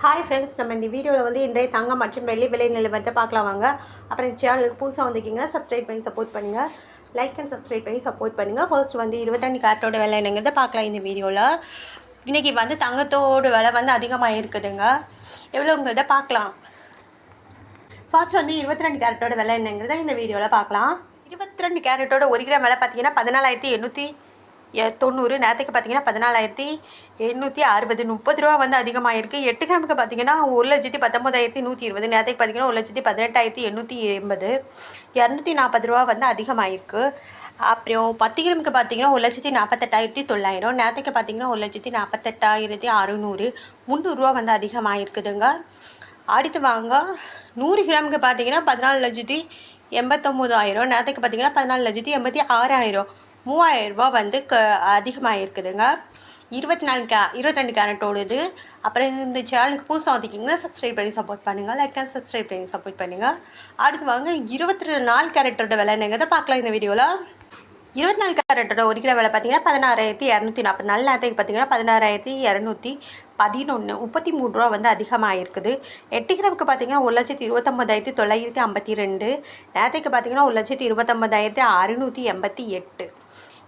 Hi friends, நம்ம இந்த வீடியோவில் வந்து இன்றைய தங்கம் மற்றும் வெள்ளி விலை நிலவரத்தை பார்க்கலாம் வாங்க. அப்புறம் சேனலுக்கு புதுசாக வந்திருக்கீங்கன்னா சப்ஸ்கிரைப் பண்ணி சப்போர்ட் பண்ணுங்கள். லைக் அண்ட் சப்ஸ்கிரைப் பண்ணி சப்போர்ட் பண்ணுங்கள். ஃபர்ஸ்ட் வந்து 22 கேரட்டோட விலை என்னங்கிறத பார்க்கலாம் இந்த வீடியோவில். இன்றைக்கி வந்து தங்கத்தோட விலை வந்து அதிகமாக இருக்குதுங்க. எவ்வளோங்கிறத பார்க்கலாம். ஃபர்ஸ்ட் வந்து 22 கேரட்டோட விலை என்னங்கிறத இந்த வீடியோவில் பார்க்கலாம். 22 கேரட்டோட 1 கிராம் விலை பார்த்தீங்கன்னா 14,890. நேரத்துக்கு பார்த்தீங்கன்னா 14,860. 30 ரூபா வந்து அதிகமாக இருக்குது. 8 கிராமுக்கு பார்த்தீங்கன்னா 1,19,120. நேரத்துக்கு பார்த்தீங்கன்னா 1,18,880. 240 ரூபா வந்து அதிகமாக இருக்குது. அப்புறம் 10 கிராமுக்கு பார்த்தீங்கன்னா 1,48,900. நேரத்துக்கு பார்த்தீங்கன்னா 1,48,600. 300 வந்து அதிகமாக இருக்குதுங்க. அடுத்து வாங்க, 100 கிராமுக்கு பார்த்தீங்கன்னா 14,89,000. நேரத்துக்கு பார்த்தீங்கன்னா 14,86,000. 3,000 ரூபா வந்து அதிகமாக இருக்குதுங்க. 22 கேரட்டோடுது. அப்புறம் இந்த சேனலுக்கு புதுசாக வந்துக்கிங்கன்னா சப்ஸ்கிரைப் பண்ணி சப்போர்ட் பண்ணுங்கள். லைக் அண்ட் சப்ஸ்கிரைப் பண்ணி சப்போர்ட் பண்ணுங்கள். அடுத்து வாங்க, 24 கேரட்டோட விலை என்னங்கிறத பார்க்கலாம் இந்த வீடியோவில். 24 கேரட்டோட 1 கிராம் விலை பார்த்தீங்கன்னா 16,244. நேரத்துக்கு பார்த்தீங்கன்னா 16,211. 33 ரூபா வந்து அதிகமாக இருக்குது. 8 கிராமுக்கு பார்த்தீங்கன்னா 1,29,952. நேரத்துக்கு பார்த்தீங்கன்னா 1,29,688.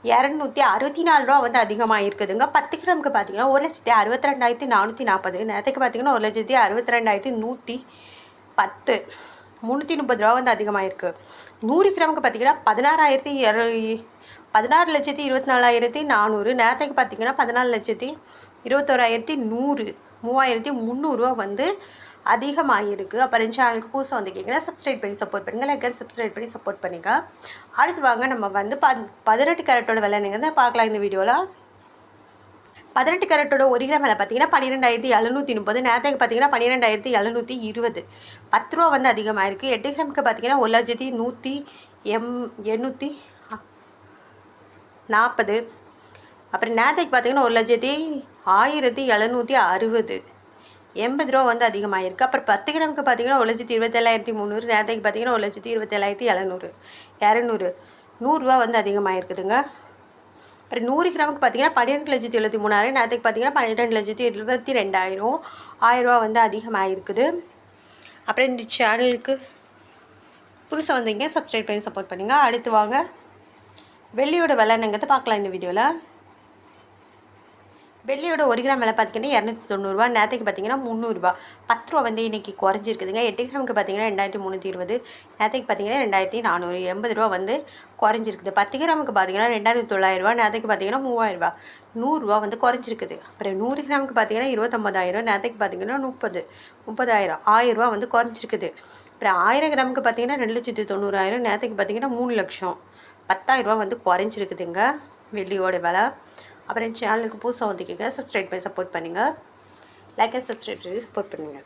264 ரூபா வந்து அதிகமாக இருக்குதுங்க. 10 கிராமுக்கு பார்த்தீங்கன்னா 1,62,440. நேரத்துக்கு பார்த்தீங்கன்னா 1,62,110. 330 ரூபா வந்து அதிகமாக இருக்குது. 100 கிராமுக்கு பார்த்தீங்கன்னா 16,24,400. நேரத்துக்கு பார்த்தீங்கன்னா 14,21,100. 3,300 ரூபா வந்து அதிகமாக இருக்குது. அப்புறம் சேனலுக்கு புதுசாக வந்துக்கிங்கன்னா சப்ஸ்கிரைப் பண்ணி சப்போர்ட் பண்ணுங்கள். லைக் அண்ட் சப்ஸ்கிரைப் பண்ணி சப்போர்ட் பண்ணிங்க. அடுத்து வாங்க, நம்ம வந்து 18 கேரட்டோட விலை என்னங்கிறத பார்க்கலாம் இந்த வீடியோவில். 18 கேரட்டோட 1 கிராம் விலை பார்த்தீங்கன்னா 12,730. நேரத்துக்கு பார்த்தீங்கன்னா 12,720. 10 ரூபா வந்து அதிகமாக இருக்குது. 8 கிராமுக்கு பார்த்தீங்கன்னா 1,108,840. அப்புறம் நேரத்துக்கு பார்த்தீங்கன்னா 1,01,760. 80 ரூபா வந்து அதிகமாக இருக்குது. அப்புறம் 10 கிராமுக்கு பார்த்தீங்கன்னா 1,27,300. நேரத்துக்கு பார்த்தீங்கன்னா 1,27,700. 200. 100 ரூபா வந்து அதிகமாக இருக்குதுங்க. அப்புறம் 100 கிராமுக்கு பார்த்தீங்கன்னா 12,73,000. நேரத்துக்கு பார்த்தீங்கன்னா 12,22,000. 1000 ரூபா வந்து அதிகமாக இருக்குது. அப்புறம் இந்த சேனலுக்கு புதுசாக வந்தீங்க சப்ஸ்கிரைப் பண்ணி சப்போர்ட் பண்ணுங்கள். அடுத்து வாங்க, வெள்ளியோட விலை என்னங்கிறத பார்க்கலாம் இந்த வீடியோவில். வெள்ளியோட 1 கிராம் விலை பார்த்தீங்கன்னா 290 ரூபா. நேரத்துக்கு பார்த்தீங்கன்னா 300 ரூபா. 10 ரூபா வந்து இன்றைக்கி குறைஞ்சிருக்குதுங்க. 8 கிராமுக்கு பார்த்தீங்கன்னா 2,320. நேரத்துக்கு பார்த்தீங்கன்னா 2,400. 80 ரூபா வந்து குறைஞ்சிருக்குது. 10 கிராமுக்கு பார்த்தீங்கன்னா 2,900 ரூபா. நேரத்துக்கு பார்த்தீங்கன்னா 3,000 ரூபா. 100 ரூபா வந்து குறைஞ்சிருக்குது. அப்புறம் 100 கிராமுக்கு பார்த்தீங்கன்னா 29,000. நேரத்துக்கு பார்த்தீங்கன்னா 30,000. 1000 ரூபா வந்து குறைஞ்சிருக்குது. அப்புறம் 1000 கிராமுக்கு பார்த்தீங்கன்னா 2,90,000. நேரத்துக்கு பார்த்தீங்கன்னா 3 லட்சம். 10,000 ரூபா வந்து குறைஞ்சிருக்குதுங்க வெள்ளியோட விலை. அப்புறம் சேனலுக்கு புதுசாக வந்துக்கிங்க சப்ஸ்கிரைப் பண்ணி சப்போர்ட் பண்ணுங்கள். லைக் அண்ட் சப்ஸ்கிரைப் பண்ணி சப்போர்ட் பண்ணுங்கள்.